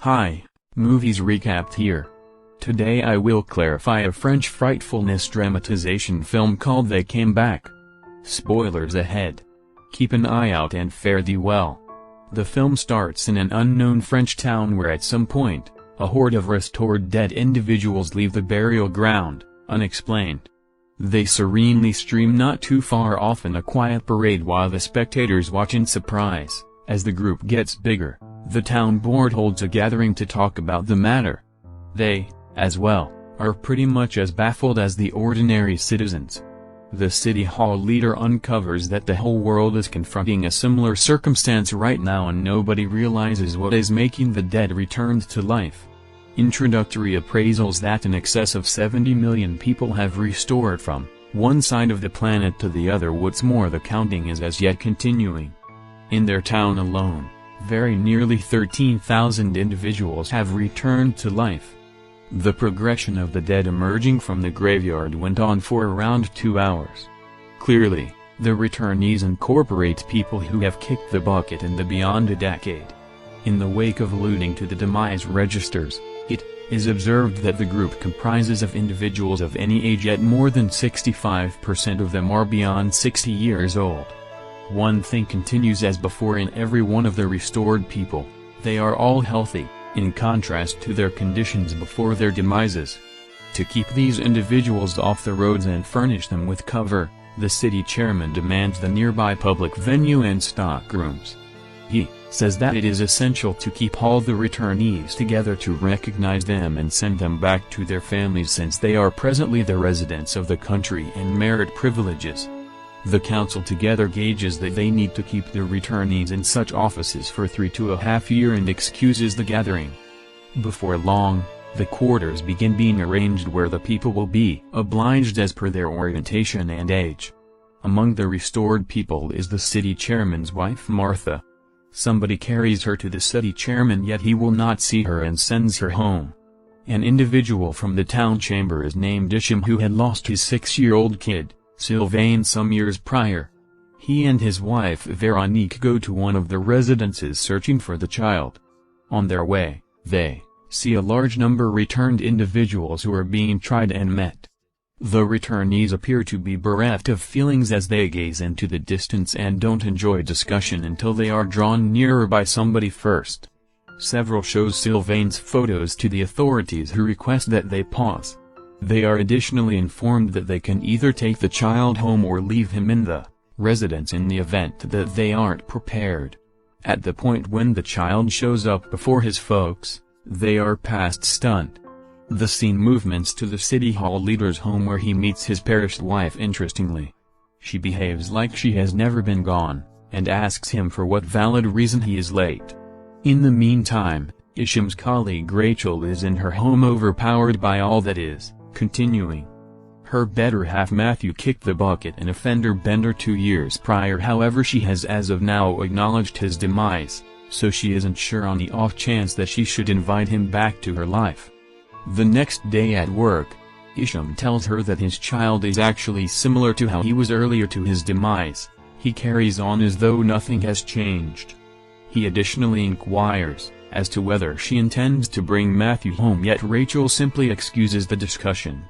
Hi, movies recapped here. Today I will clarify a French frightfulness dramatization film called They Came Back. Spoilers ahead. Keep an eye out and fare thee well. The film starts in an unknown French town where at some point, a horde of restored dead individuals leave the burial ground, unexplained. They serenely stream not too far off in a quiet parade while the spectators watch in surprise. As the group gets bigger, the town board holds a gathering to talk about the matter. They, as well, are pretty much as baffled as the ordinary citizens. The city hall leader uncovers that the whole world is confronting a similar circumstance right now and nobody realizes what is making the dead returned to life. Introductory appraisals that in excess of 70 million people have restored from one side of the planet to the other. What's more, the counting is as yet continuing. In their town alone, very nearly 13,000 individuals have returned to life. The progression of the dead emerging from the graveyard went on for around 2 hours. Clearly, the returnees incorporate people who have kicked the bucket in the beyond a decade. In the wake of alluding to the demise registers, it is observed that the group comprises of individuals of any age, yet more than 65% of them are beyond 60 years old. One thing continues as before in every one of the restored people: they are all healthy, in contrast to their conditions before their demises. To keep these individuals off the roads and furnish them with cover, the city chairman demands the nearby public venue and stockrooms. He says that it is essential to keep all the returnees together to recognize them and send them back to their families, since they are presently the residents of the country and merit privileges. The council together gauges that they need to keep the returnees in such offices for 3.5 years and excuses the gathering. Before long, the quarters begin being arranged where the people will be obliged as per their orientation and age. Among the restored people is the city chairman's wife Martha. Somebody carries her to the city chairman, yet he will not see her and sends her home. An individual from the town chamber is named Isham, who had lost his 6-year-old kid, Sylvain, some years prior. He and his wife Veronique go to one of the residences searching for the child. On their way, they see a large number returned individuals who are being tried and met. The returnees appear to be bereft of feelings as they gaze into the distance and don't enjoy discussion until they are drawn nearer by somebody first. Several shows Sylvain's photos to the authorities, who request that they pause. They are additionally informed that they can either take the child home or leave him in the residence in the event that they aren't prepared. At the point when the child shows up before his folks, they are past stunned. The scene movements to the city hall leader's home where he meets his perished wife. Interestingly, she behaves like she has never been gone, and asks him for what valid reason he is late. In the meantime, Isham's colleague Rachel is in her home, overpowered by all that is continuing. Her better half Matthew kicked the bucket and a fender bender 2 years prior. However, she has as of now acknowledged his demise, so she isn't sure on the off chance that she should invite him back to her life. The next day at work, Isham tells her that his child is actually similar to how he was earlier to his demise. He carries on as though nothing has changed. He additionally inquires as to whether she intends to bring Matthew home, yet Rachel simply excuses the discussion.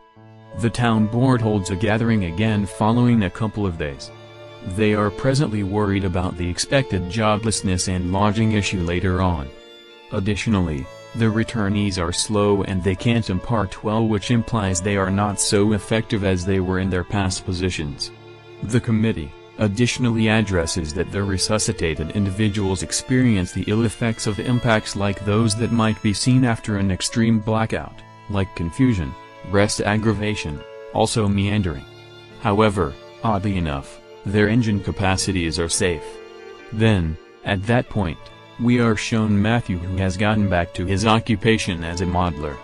The town board holds a gathering again following a couple of days. They are presently worried about the expected joblessness and lodging issue later on. Additionally, the returnees are slow and they can't impart well, which implies they are not so effective as they were in their past positions. The committee additionally addresses that the resuscitated individuals experience the ill effects of impacts like those that might be seen after an extreme blackout, like confusion, rest aggravation, also meandering. However, oddly enough, their engine capacities are safe. Then, at that point, we are shown Matthew, who has gotten back to his occupation as a modeler.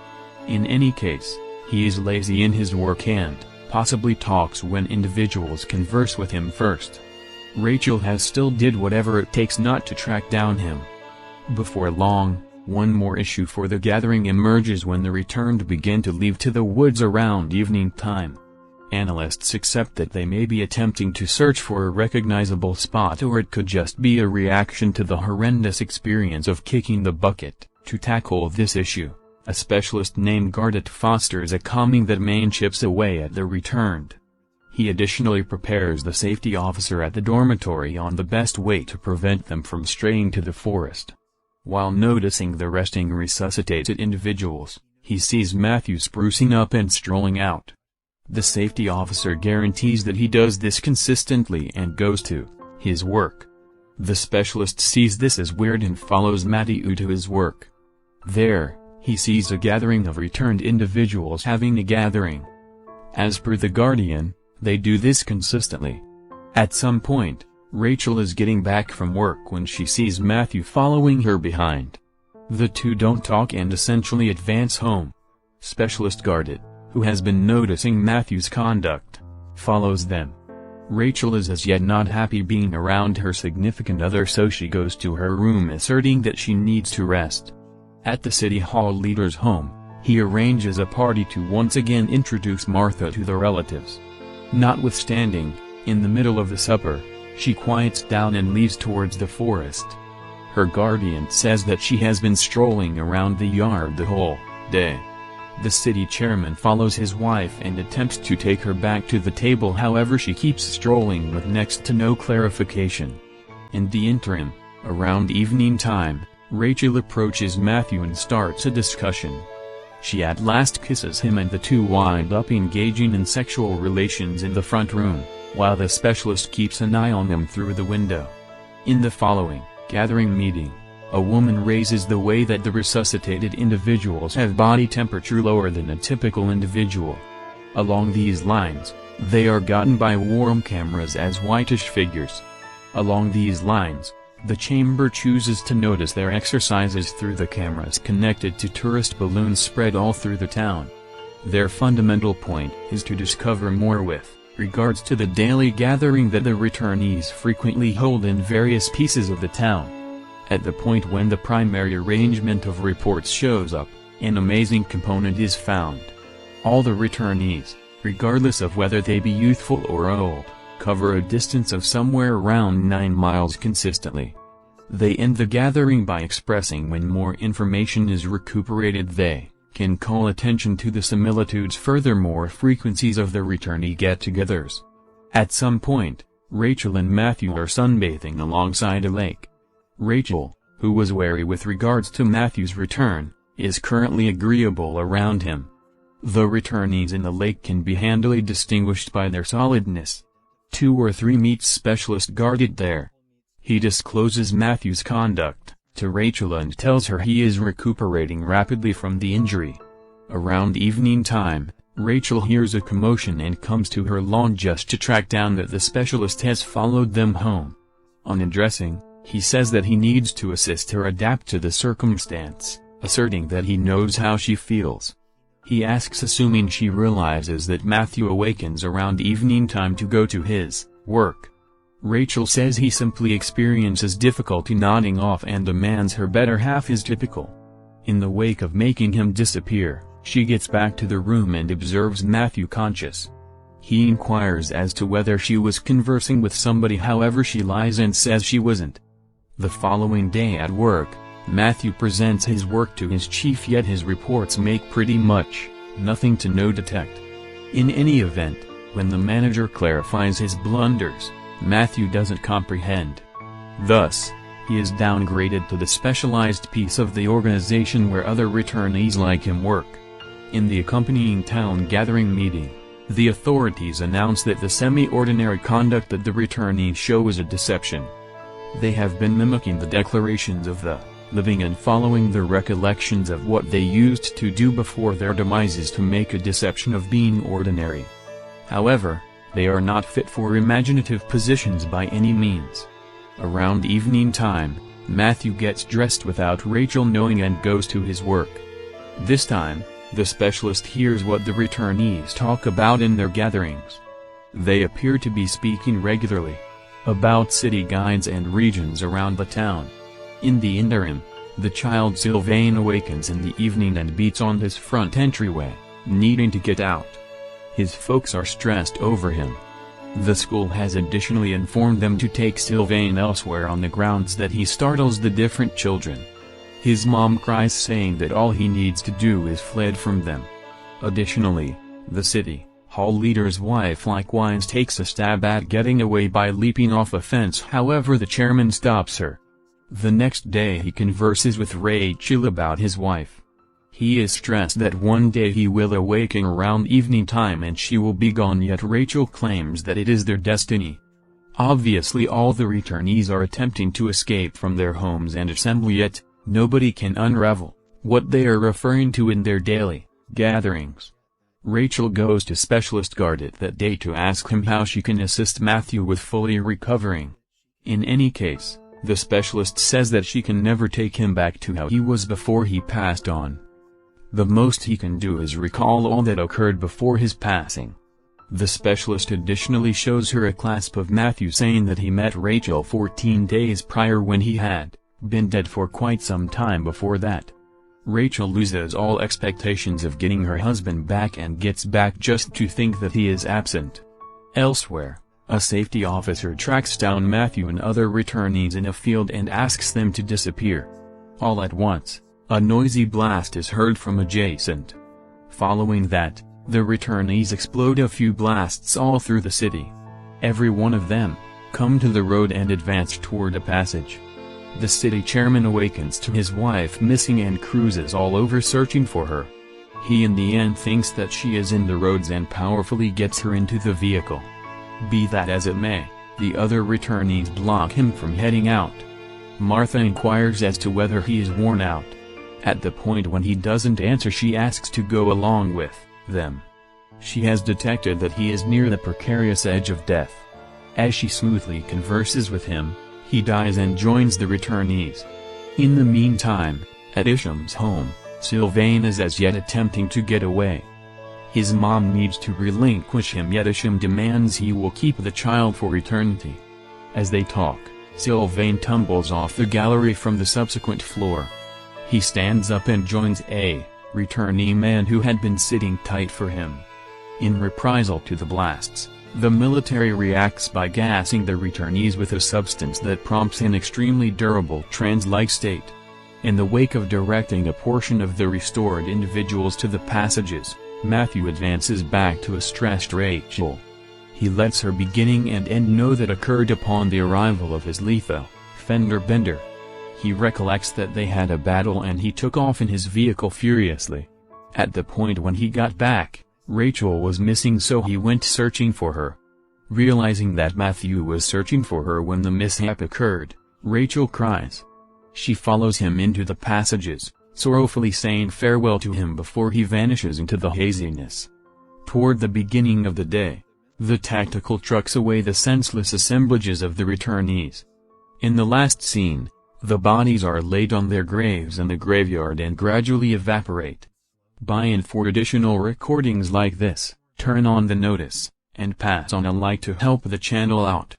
In any case, he is lazy in his work and possibly talks when individuals converse with him first. Rachel has still did whatever it takes not to track down him. Before long, one more issue for the gathering emerges when the returned begin to leave to the woods around evening time. Analysts accept that they may be attempting to search for a recognizable spot, or it could just be a reaction to the horrendous experience of kicking the bucket. To tackle this issue, a specialist named Gardet fosters a calming that chips away at the returned. He additionally prepares the safety officer at the dormitory on the best way to prevent them from straying to the forest. While noticing the resting resuscitated individuals, he sees Matthew sprucing up and strolling out. The safety officer guarantees that he does this consistently and goes to his work. The specialist sees this as weird and follows Matthew to his work. There, he sees a gathering of returned individuals having a gathering. As per the Guardian, they do this consistently. At some point, Rachel is getting back from work when she sees Matthew following her behind. The two don't talk and essentially advance home. Specialist Gardet, who has been noticing Matthew's conduct, follows them. Rachel is as yet not happy being around her significant other, so she goes to her room asserting that she needs to rest. At the City Hall leader's home, he arranges a party to once again introduce Martha to the relatives. Notwithstanding, in the middle of the supper, she quiets down and leaves towards the forest. Her guardian says that she has been strolling around the yard the whole day. The city chairman follows his wife and attempts to take her back to the table, however she keeps strolling with next to no clarification. In the interim, around evening time, Rachel approaches Matthew and starts a discussion. She at last kisses him and the two wind up engaging in sexual relations in the front room, while the specialist keeps an eye on them through the window. In the following gathering meeting, a woman raises the way that the resuscitated individuals have body temperature lower than a typical individual. Along these lines, they are gotten by warm cameras as whitish figures. Along these lines, the chamber chooses to notice their exercises through the cameras connected to tourist balloons spread all through the town. Their fundamental point is to discover more with regards to the daily gathering that the returnees frequently hold in various pieces of the town. At the point when the primary arrangement of reports shows up, an amazing component is found. All the returnees, regardless of whether they be youthful or old, cover a distance of somewhere around 9 miles consistently. They end the gathering by expressing when more information is recuperated they can call attention to the similitudes, furthermore frequencies of the returnee get-togethers. At some point, Rachel and Matthew are sunbathing alongside a lake. Rachel, who was wary with regards to Matthew's return, is currently agreeable around him. The returnees in the lake can be handily distinguished by their solidness. 2 or 3 meets specialist Gardet there. He discloses Matthew's conduct to Rachel and tells her he is recuperating rapidly from the injury. Around evening time, Rachel hears a commotion and comes to her lawn just to track down that the specialist has followed them home. On addressing, he says that he needs to assist her adapt to the circumstance, asserting that he knows how she feels. He asks, assuming she realizes that Matthew awakens around evening time to go to his work. Rachel says he simply experiences difficulty nodding off and demands her better half is typical. In the wake of making him disappear, she gets back to the room and observes Matthew conscious. He inquires as to whether she was conversing with somebody, however she lies and says she wasn't. The following day at work, Matthew presents his work to his chief, yet his reports make pretty much nothing to no detect. In any event, when the manager clarifies his blunders, Matthew doesn't comprehend. Thus, he is downgraded to the specialized piece of the organization where other returnees like him work. In the accompanying town gathering meeting, the authorities announce that the semi-ordinary conduct that the returnees show is a deception. They have been mimicking the declarations of the living and following the recollections of what they used to do before their demises to make a deception of being ordinary. However, they are not fit for imaginative positions by any means. Around evening time, Matthew gets dressed without Rachel knowing and goes to his work. This time, the specialist hears what the returnees talk about in their gatherings. They appear to be speaking regularly about city guides and regions around the town. In the interim, the child Sylvain awakens in the evening and beats on his front entryway, needing to get out. His folks are stressed over him. The school has additionally informed them to take Sylvain elsewhere on the grounds that he startles the different children. His mom cries, saying that all he needs to do is fled from them. Additionally, the city hall leader's wife likewise takes a stab at getting away by leaping off a fence. However, the chairman stops her. The next day he converses with Rachel about his wife. He is stressed that one day he will awaken around evening time and she will be gone, yet Rachel claims that it is their destiny. Obviously all the returnees are attempting to escape from their homes and assembly, yet nobody can unravel what they are referring to in their daily gatherings. Rachel goes to Specialist Garrett that day to ask him how she can assist Matthew with fully recovering. In any case, the specialist says that she can never take him back to how he was before he passed on. The most he can do is recall all that occurred before his passing. The specialist additionally shows her a clasp of Matthew, saying that he met Rachel 14 days prior when he had been dead for quite some time before that. Rachel loses all expectations of getting her husband back and gets back just to think that he is absent. Elsewhere, a safety officer tracks down Matthew and other returnees in a field and asks them to disappear. All at once, a noisy blast is heard from adjacent. Following that, the returnees explode a few blasts all through the city. Every one of them come to the road and advance toward a passage. The city chairman awakens to his wife missing and cruises all over searching for her. He in the end thinks that she is in the roads and powerfully gets her into the vehicle. Be that as it may, the other returnees block him from heading out. Martha inquires as to whether he is worn out. At the point when he doesn't answer, she asks to go along with them. She has detected that he is near the precarious edge of death. As she smoothly converses with him, he dies and joins the returnees. In the meantime, at Isham's home, Sylvain is as yet attempting to get away. His mom needs to relinquish him, yet Isham demands he will keep the child for eternity. As they talk, Sylvain tumbles off the gallery from the subsequent floor. He stands up and joins a returnee man who had been sitting tight for him. In reprisal to the blasts, the military reacts by gassing the returnees with a substance that prompts an extremely durable trance-like state. In the wake of directing a portion of the restored individuals to the passages, Matthew advances back to a stressed Rachel. He lets her beginning and end know that occurred upon the arrival of his lethal fender bender. He recollects that they had a battle and he took off in his vehicle furiously. At the point when he got back, Rachel was missing, so he went searching for her. Realizing that Matthew was searching for her when the mishap occurred, Rachel cries. She follows him into the passages, sorrowfully saying farewell to him before he vanishes into the haziness. Toward the beginning of the day, the tactical trucks away the senseless assemblages of the returnees. In the last scene, the bodies are laid on their graves in the graveyard and gradually evaporate. Buy in for additional recordings like this, turn on the notice, and pass on a like to help the channel out.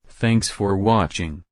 Thanks for watching.